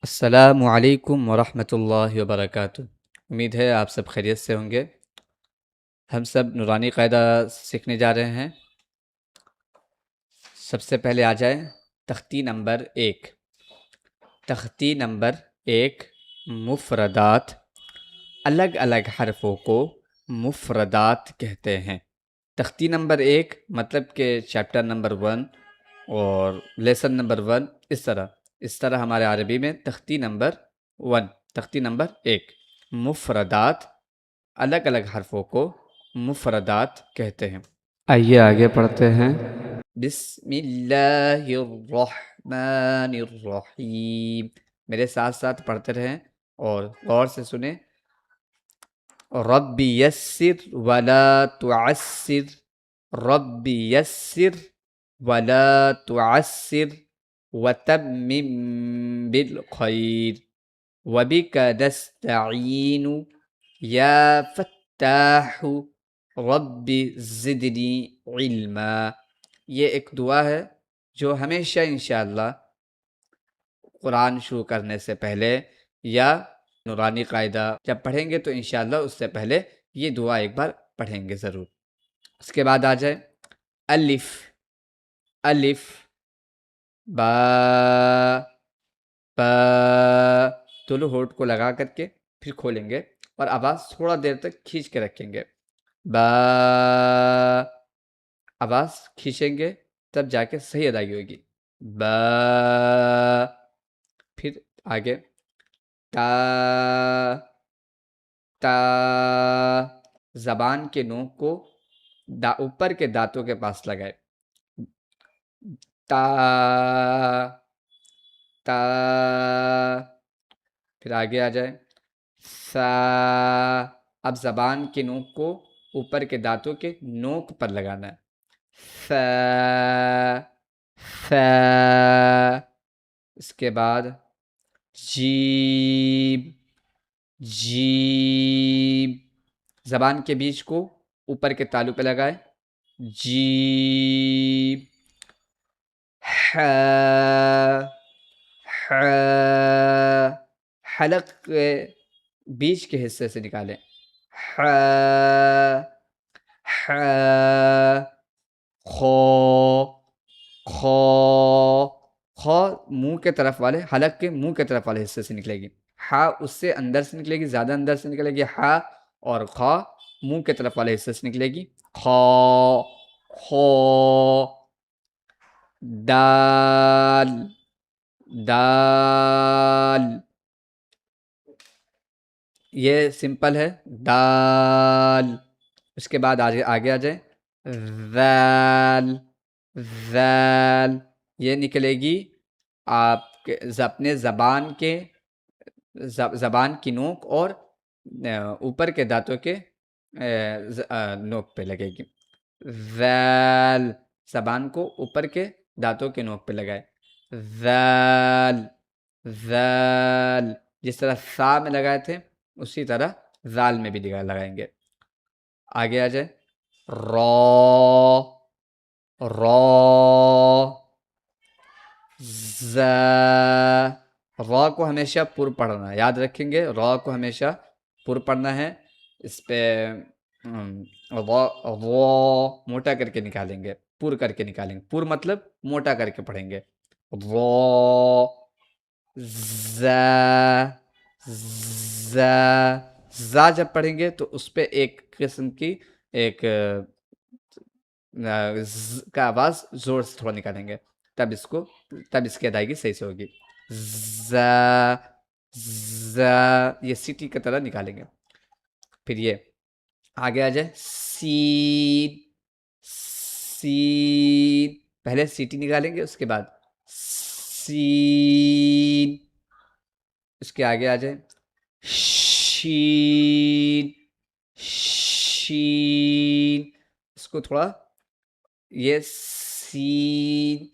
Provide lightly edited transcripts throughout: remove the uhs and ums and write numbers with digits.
السلام علیکم ورحمۃ اللہ وبرکاتہ۔ امید ہے آپ سب خیریت سے ہوں گے۔ ہم سب نورانی قاعدہ سیکھنے جا رہے ہیں۔ سب سے پہلے آ جائیں تختی نمبر 1۔ تختی نمبر 1، مفردات۔ الگ الگ حرفوں کو مفردات کہتے ہیں۔ تختی نمبر 1 مطلب کہ چیپٹر نمبر 1 اور لیسن نمبر 1، اس طرح ہمارے عربی میں تختی نمبر 1، تختی نمبر 1، مفردات۔ الگ الگ حرفوں کو مفردات کہتے ہیں۔ آئیے آگے پڑھتے ہیں۔ بسم اللہ الرحمن الرحیم۔ میرے ساتھ ساتھ پڑھتے رہیں اور غور سے سنیں۔ رب یسر ولا تعسر، رب یسر ولا تعسر، وتمم بالخیر، وبک نستعین، یا فتاح رب زدنی علما۔ یہ ایک دعا ہے جو ہمیشہ انشاءاللہ قرآن شروع کرنے سے پہلے یا نورانی قاعدہ جب پڑھیں گے تو انشاءاللہ اس سے پہلے یہ دعا ایک بار پڑھیں گے ضرور۔ اس کے بعد آ جائے الف، الف، با، با، دونوں ہونٹ کو لگا کر کے پھر کھولیں گے اور آواز تھوڑا دیر تک کھینچ کے رکھیں گے۔ با، آواز کھینچیں گے تب جا کے صحیح ادائیگی ہوگی۔ با، پھر آگے تا، تا، زبان کے نوک کو اوپر کے دانتوں کے پاس لگائے۔ تا، تا، پھر آگے آ جائے سا۔ اب زبان کے نوک کو اوپر کے دانتوں کے نوک پر لگانا ہے۔ سا، سا۔ اس کے بعد جیم، جیم، زبان کے بیچ کو اوپر کے تالو پہ لگائے۔ جیم، ہا، ہا، حلق کے بیچ کے حصے سے نکالیں۔ ہا، ہا، خو، خو، خو منہ کے طرف والے، حلق کے منہ کے طرف والے حصے سے نکلے گی۔ ہا اس سے اندر سے نکلے گی، زیادہ اندر سے نکلے گی ہا، اور خا منہ کے طرف والے حصے سے نکلے گی خا، خو۔ دال، دال، یہ سمپل ہے دال۔ اس کے بعد آگے آ جائیں ذال، ذال، یہ نکلے گی آپ کے اپنے زبان کی نوک اور اوپر کے دانتوں کے نوک پہ لگے گی۔ ذال، زبان کو اوپر کے دانتوں کے نوک پہ لگائے۔ ذال، ذال، جس طرح سا میں لگائے تھے اسی طرح ذال میں بھی لگائیں گے۔ آگے آ جائے را، را، ز۔ را کو ہمیشہ پر پڑھنا ہے، یاد رکھیں گے را کو ہمیشہ پر پڑھنا ہے۔ اس پہ موٹا کر کے نکالیں گے، پر کر کے نکالیں گے، پر مطلب موٹا کر کے پڑھیں گے۔ را، ز، ز، زا جب پڑھیں گے تو اس پہ ایک قسم کی ایک کا آواز زور سے تھوڑا نکالیں گے، تب اس کی ادائیگی صحیح سے ہوگی۔ ز، ز، یہ سٹی کی طرح نکالیں گے۔ پھر یہ آگے آ جائے سین، سین، پہلے سیٹی نکالیں گے اس کے بعد سین۔ اس کے آگے آ جائے شین، شین، اس کو تھوڑا یہ سین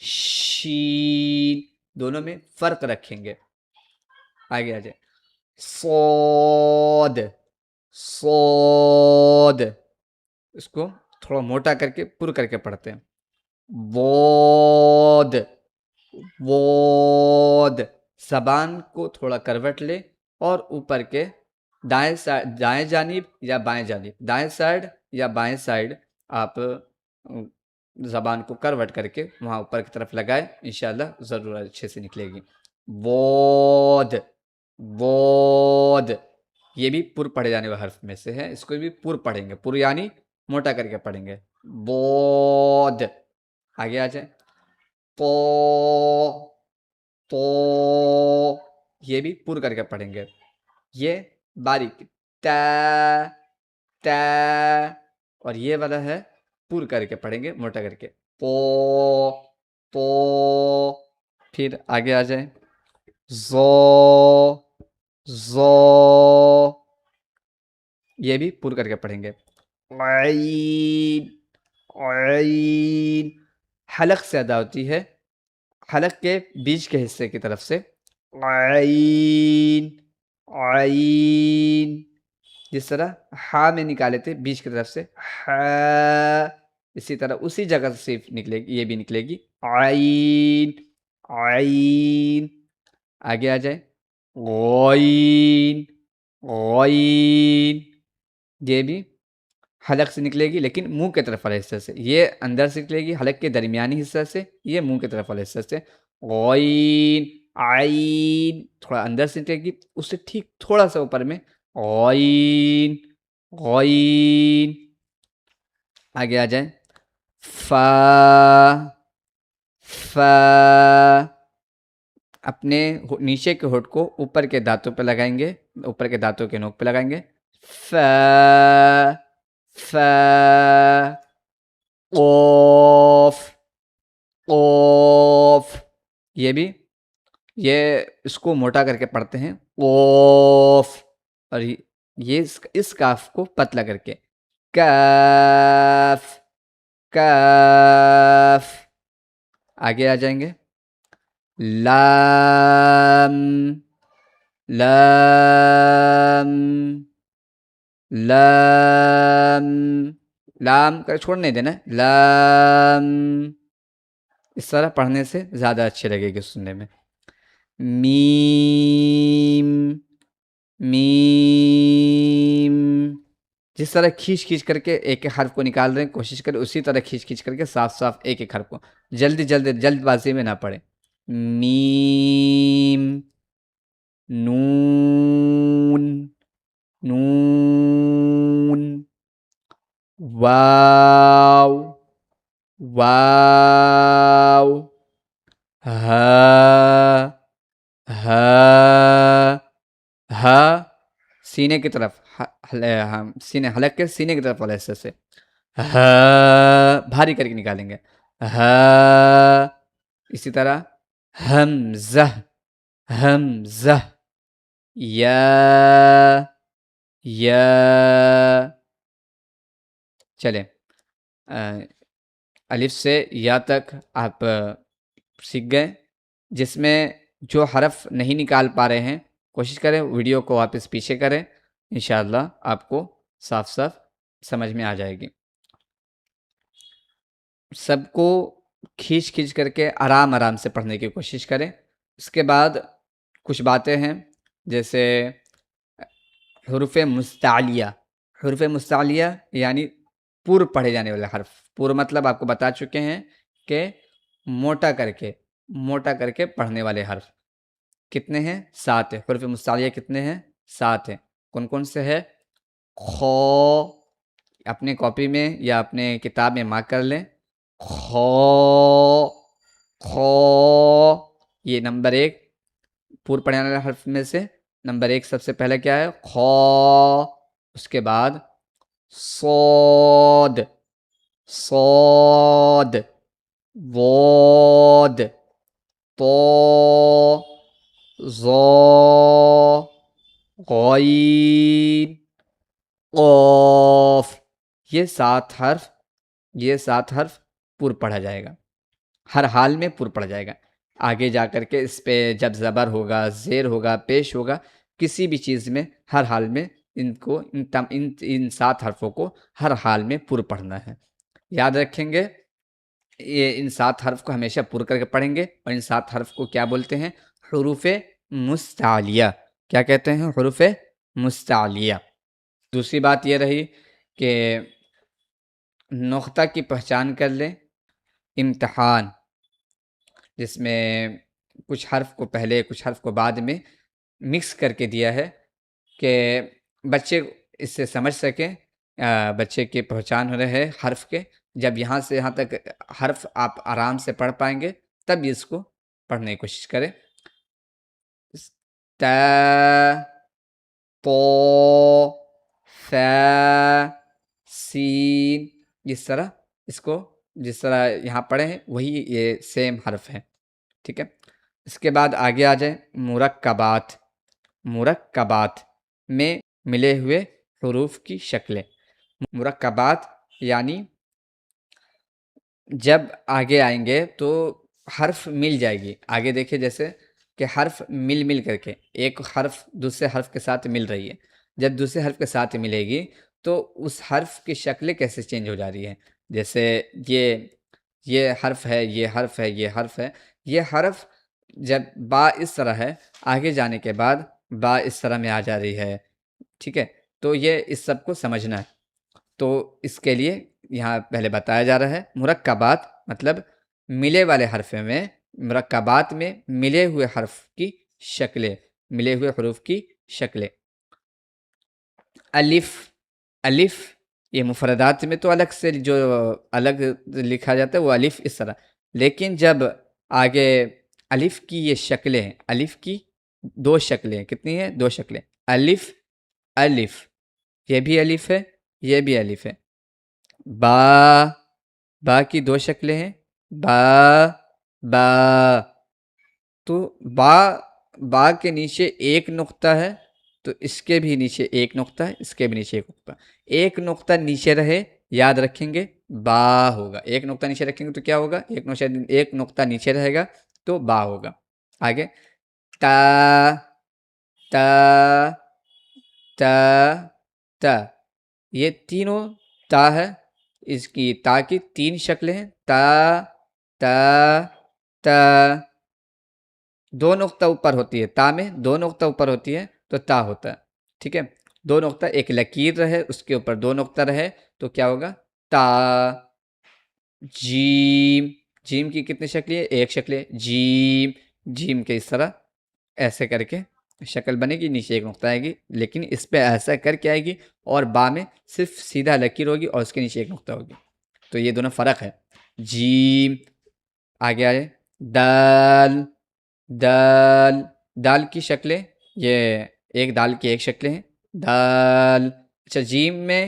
شین دونوں میں فرق رکھیں گے۔ آگے آ جائے صاد، صاد، اس کو تھوڑا موٹا کر کے پر کر کے پڑھتے ہیں۔ واد، واد، زبان کو تھوڑا کروٹ لے اور اوپر کے دائیں جانب یا بائیں جانب، دائیں سائڈ یا بائیں سائڈ آپ زبان کو کروٹ کر کے وہاں اوپر کی طرف لگائے، انشاءاللہ ضرور اچھے سے نکلے گی۔ بود، بود، یہ بھی پر پڑھے جانے والے حرف میں سے ہے، اس کو بھی پر پڑھیں گے، پر یعنی موٹا کر کے پڑھیں گے۔ بود، آگے آ جائیں۔ تو، تو، یہ بھی پر کر کے پڑھیں گے۔ یہ باریک تا، تا، اور یہ والا ہے پر کر کے پڑھیں گے، موٹا کر کے، پو، پو۔ پھر آگے آ جائیں۔ زو، زو، یہ بھی پر کر کے پڑھیں گے۔ عین، عین، حلق سے ادا ہوتی ہے، حلق کے بیچ کے حصے کی طرف سے، عین، عین، جس طرح ہا میں نکالے تھے بیچ کی طرف سے ہا، اسی طرح اسی جگہ سے صرف نکلے گی، یہ بھی نکلے گی عین، عین۔ آگے آ جائیں۔ غین، غین، یہ بھی حلق سے نکلے گی لیکن منہ کی طرف والے حصے سے، یہ اندر سے نکلے گی حلق کے درمیانی حصہ سے، یہ منہ کی طرف والے حصے سے۔ غین، عین، تھوڑا اندر سے نکلے گی، اس سے ٹھیک تھوڑا سا اوپر میں غین، غین۔ آگے آ جائیں۔ فا، فا، اپنے نیچے کے ہونٹ کو اوپر کے دانتوں پہ لگائیں گے، اوپر کے دانتوں کے نوک پہ لگائیں گے۔ فا، فا، قوف، قوف، یہ بھی یہ اس کو موٹا کر کے پڑھتے ہیں قوف، اور یہ اس کاف کو پتلا کر کے کاف، کاف۔ آگے آ جائیں گے۔ لام، لام، لام، لام کا چھوڑ نہیں دینا، لام، اس طرح پڑھنے سے زیادہ اچھی لگے گی سننے میں۔ میم، میم، جس طرح کھینچ کھینچ کر کے ایک ایک حرف کو نکال رہے ہیں کوشش کریں اسی طرح کھینچ کھینچ کر کے صاف صاف ایک ایک حرف کو، جلد بازی میں نہ پڑھیں۔ میم، نون، نون، واو، واو، ہا، ہا، ہا، سینے کی طرف، سینے حلق کے سینے کی طرف والے حصے سے ہا بھاری کر کے نکالیں گے، ہا۔ اسی طرح حمزہ، حمزہ، یا، یا۔ چلیں الف سے یا تک آپ سیکھ گئے، جس میں جو حرف نہیں نکال پا رہے ہیں کوشش کریں ویڈیو کو واپس پیچھے کریں، انشاءاللہ آپ کو صاف صاف سمجھ میں آ جائے گی۔ سب کو کھینچ کھینچ کر کے آرام آرام سے پڑھنے کی کوشش کریں۔ اس کے بعد کچھ باتیں ہیں جیسے حروف مستعلیہ، حروف مستعلیہ یعنی پر پڑھے جانے والے حرف، پر مطلب آپ کو بتا چکے ہیں کہ موٹا کر کے پڑھنے والے حرف کتنے ہیں؟ 7 ہیں۔ حروف مستعلیہ کتنے ہیں؟ 7 ہیں۔ کون کون سے ہے؟ خو، اپنے کاپی میں یا اپنے کتاب میں مارک کر لیں، خو، خو، یہ نمبر 1 پر پڑھنے والے حرف میں سے نمبر 1 سب سے پہلے کیا ہے؟ خو۔ اس کے بعد صاد، صاد، ضاد، طا، ظا، غین، قاف۔ یہ 7 حرف پر پڑھا جائے گا، ہر حال میں پر پڑھا جائے گا۔ آگے جا کر کے اس پہ جب زبر ہوگا، زیر ہوگا، پیش ہوگا، کسی بھی چیز میں ہر حال میں ان 7 حرفوں کو ہر حال میں پر پڑھنا ہے۔ یاد رکھیں گے یہ ان 7 حرف کو ہمیشہ پر کر کے پڑھیں گے، اور ان 7 حرف کو کیا بولتے ہیں؟ حروف مستعلیہ، کیا کہتے ہیں؟ حروف مستعلیہ۔ دوسری بات یہ رہی کہ نقطہ کی پہچان کر لیں۔ امتحان، جس میں کچھ حرف کو پہلے کچھ حرف کو بعد میں مکس کر کے دیا ہے کہ بچے اس سے سمجھ سکیں، بچے کی پہچان ہو رہے ہے حرف کے۔ جب یہاں سے یہاں تک حرف آپ آرام سے پڑھ پائیں گے تب اس کو پڑھنے کی کوشش کریں۔ تا، تو، ثا، سین، اس طرح اس کو جس طرح یہاں پڑھے ہیں وہی یہ سیم حرف ہیں، ٹھیک ہے۔ اس کے بعد آگے آ جائیں مرکبات۔ مرکبات میں ملے ہوئے حروف کی شکلیں۔ مرکبات یعنی جب آگے آئیں گے تو حرف مل جائے گی، آگے دیکھیں جیسے کہ حرف مل کر کے ایک حرف دوسرے حرف کے ساتھ مل رہی ہے، جب دوسرے حرف کے ساتھ ملے گی تو اس حرف کی شکلیں کیسے چینج ہو جا رہی ہیں۔ جیسے یہ حرف ہے، یہ حرف ہے، یہ حرف ہے، یہ حرف جب با اس طرح ہے، آگے جانے کے بعد با اس طرح میں آ جا رہی ہے، ٹھیک ہے۔ تو یہ اس سب کو سمجھنا ہے، تو اس کے لیے یہاں پہلے بتایا جا رہا ہے مرکبات مطلب ملے والے حرف میں، مرکبات میں ملے ہوئے حرف کی شکلیں، ملے ہوئے حروف کی شکلیں۔ الف، الف یہ مفردات میں تو الگ سے جو الگ لکھا جاتا ہے وہ الف اس طرح، لیکن جب آگے الف کی یہ شکلیں ہیں، الف کی دو شکلیں، کتنی ہیں؟ دو شکلیں، الف، الف، یہ بھی الف ہے، یہ بھی الف ہے۔ با، با کی دو شکلیں ہیں، با، با، تو با کے نیچے ایک نقطہ ہے تو اس کے بھی نیچے ایک نقطہ ہے، اس کے بھی نیچے ایک نقطہ، ایک نقطہ نیچے رہے یاد رکھیں گے با ہوگا، ایک نقطہ نیچے رکھیں گے تو کیا ہوگا؟ ایک نقطہ نیچے رہے گا تو با ہوگا۔ آگے تا، تا، تا، تا، یہ تینوں تا ہے، اس کی تا کی تین شکلیں ہیں، تا، تا، تا، دو نقطہ اوپر ہوتی ہے، تا میں دو نقطہ اوپر ہوتی ہے تو تا ہوتا ہے، ٹھیک ہے۔ دو نقطہ، ایک لکیر رہے اس کے اوپر دو نقطہ رہے تو کیا ہوگا؟ تا۔ جیم، جیم کی کتنی شکلیں ہے؟ ایک شکل ہے، جیم، جیم کے اس طرح ایسے کر کے شکل بنے گی، نیچے ایک نقطہ آئے گی، لیکن اس پہ ایسا کر کے آئے گی، اور با میں صرف سیدھا لکیر ہوگی اور اس کے نیچے ایک نقطہ ہوگی، تو یہ دونوں فرق ہے۔ جیم، آگے آئے دال، دال، دال کی شکلیں، یہ ایک دال کی ایک شکلیں ہیں، دال۔ اچھا، جیم میں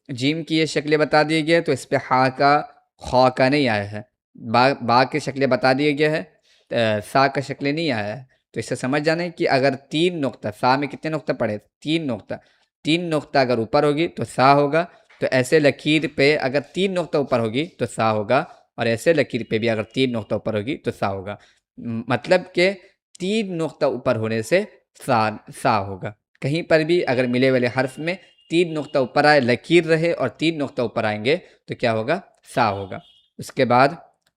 جیم کی یہ شکلیں بتا دیے گئے تو اس پہ ہا کا خا کا نہیں آیا ہے، با کی شکلیں بتا دیے گئے ہے، سا کا شکلیں نہیں آیا ہے، تو اس سے سمجھ جانا ہے کہ اگر تین نقطہ، سا میں کتنے نقطہ پڑے؟ تین نقطہ، تین نقطہ اگر اوپر ہوگی تو سا ہوگا، تو ایسے لکیر پہ اگر تین نقطہ اوپر ہوگی تو سا ہوگا، اور ایسے لکیر پہ بھی اگر تین نقطہ اوپر ہوگی تو سا ہوگا، مطلب کہ تین نقطہ اوپر ہونے سے سا ہوگا۔ کہیں پر بھی اگر ملے والے حرف میں تین نقطہ اوپر آئے، لکیر رہے اور تین نقطہ اوپر آئیں گے تو کیا ہوگا؟ سا ہوگا۔ اس کے بعد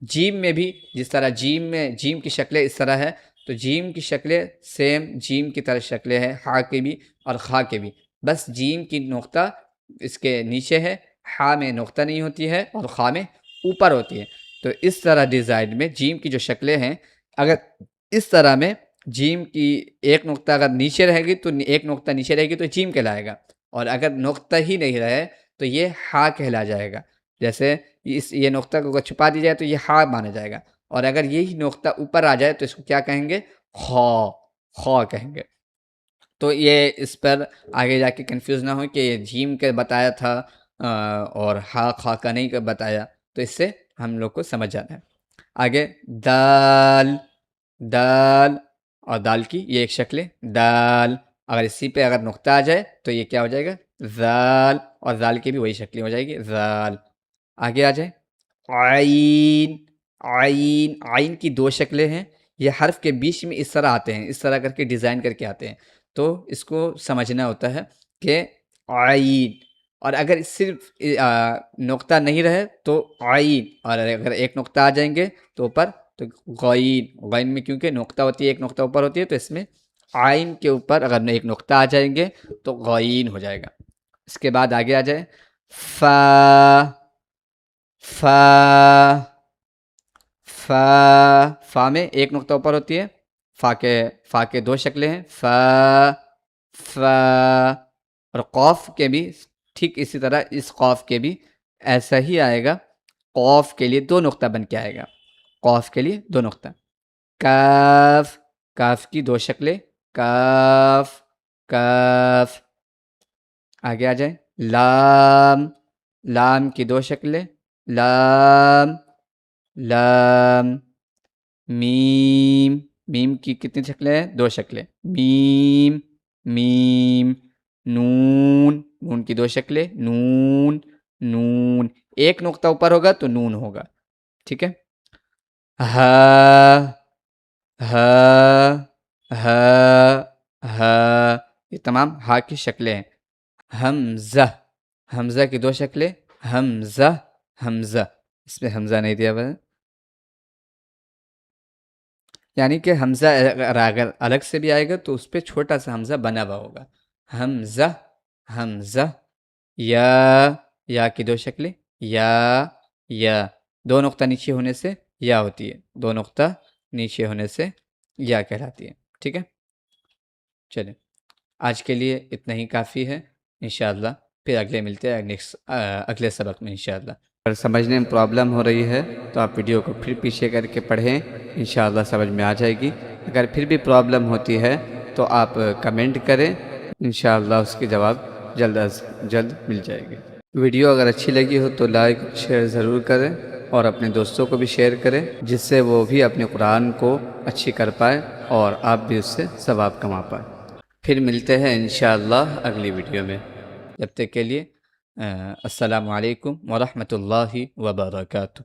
جیم میں بھی جس طرح جیم میں جیم کی شکلیں اس طرح ہے، تو جیم کی شکلیں سیم جیم کی طرح شکلیں ہیں، ہا کی بھی اور خا کے بھی، بس جیم کی نقطہ اس کے نیچے ہے، ہا میں نقطہ نہیں ہوتی ہے اور خا میں اوپر ہوتی ہے، تو اس طرح ڈیزائن میں جیم کی جو شکلیں ہیں، اگر اس طرح میں جیم کی ایک نقطہ اگر نیچے رہے گی تو ایک نقطہ نیچے رہے گی تو جیم کہلائے گا، اور اگر نقطہ ہی نہیں رہے تو یہ ہا کہلا جائے گا۔ جیسے یہ نقطہ کو اگر چھپا دی جائے تو یہ ہا مانا جائے گا، اور اگر یہی نقطہ اوپر آ جائے تو اس کو کیا کہیں گے؟ خا، خا کہیں گے۔ تو یہ اس پر آگے جا کے کنفیوز نہ ہو کہ یہ جیم کا بتایا تھا اور ہا خا کا نہیں بتایا، تو اس سے ہم لوگ کو سمجھ جانا ہے۔ آگے دال، دال، اور دال کی یہ ایک شکل ہے، دال، اگر اسی پہ اگر نقطہ آ جائے تو یہ کیا ہو جائے گا؟ زال، اور زال کی بھی وہی شکل ہو جائے گی، زال۔ آگے آ جائے عین، عین، عین کی دو شکلیں ہیں، یہ حرف کے بیچ میں اس طرح آتے ہیں، اس طرح کر کے ڈیزائن کر کے آتے ہیں، تو اس کو سمجھنا ہوتا ہے کہ عین، اور اگر صرف نقطہ نہیں رہے تو عین، اور اگر ایک نقطہ آ جائیں گے تو اوپر تو غین، غین میں کیونکہ نقطہ ہوتی ہے، ایک نقطہ اوپر ہوتی ہے تو اس میں عین کے اوپر اگر ایک نقطہ آ جائیں گے تو غین ہو جائے گا. اس کے بعد آگے آ جائے فا. فا فا میں ایک نقطہ اوپر ہوتی ہے. فا کے دو شکلیں ہیں، فا فا. اور قوف کے بھی ٹھیک اسی طرح اس قوف کے بھی ایسا ہی آئے گا. قوف کے لیے دو نقطہ بن کے آئے گا، قوف کے لیے دو نقطہ. کاف، کاف کی دو شکلیں، کاف کاف. آگے آ جائیں لام، لام کی دو شکلیں، لام لام. میم، میم کی کتنی شکلیں ہیں؟ دو شکلیں، میم میم. نون، نون کی دو شکلیں، نون نون. ایک نقطہ اوپر ہوگا تو نون ہوگا. ٹھیک ہے. ہا ہا ہا ہا. یہ تمام ہا کی شکلیں ہیں. حمزہ، حمزہ کی دو شکلیں، حمزہ حمزہ. اس میں حمزہ نہیں دیا ہوا ہے، یعنی کہ حمزہ اگر الگ سے بھی آئے گا تو اس پہ چھوٹا سا حمزہ بنا ہوا ہوگا. حمزہ حمزہ. یا، یا کی دو شکلیں، یا دو نقطہ نیچے ہونے سے یا ہوتی ہے، دو نقطہ نیچے ہونے سے یا کہلاتی ہے. ٹھیک ہے. چلیں آج کے لیے اتنا ہی کافی ہے. انشاءاللہ پھر اگلے ملتے ہیں اگلے سبق میں انشاءاللہ. اگر سمجھنے میں پرابلم ہو رہی ہے تو آپ ویڈیو کو پھر پیچھے کر کے پڑھیں، انشاءاللہ سمجھ میں آ جائے گی. اگر پھر بھی پرابلم ہوتی ہے تو آپ کمنٹ کریں، انشاءاللہ اس کی جواب جلد از جلد مل جائے گی. ویڈیو اگر اچھی لگی ہو تو لائک شیئر ضرور کریں اور اپنے دوستوں کو بھی شیئر کریں، جس سے وہ بھی اپنے قرآن کو اچھی کر پائے اور آپ بھی اس سے ثواب کما پائیں. پھر ملتے ہیں انشاءاللہ اگلی ویڈیو میں. جب تک کے لیے السلام علیکم ورحمۃ اللہ وبرکاتہ.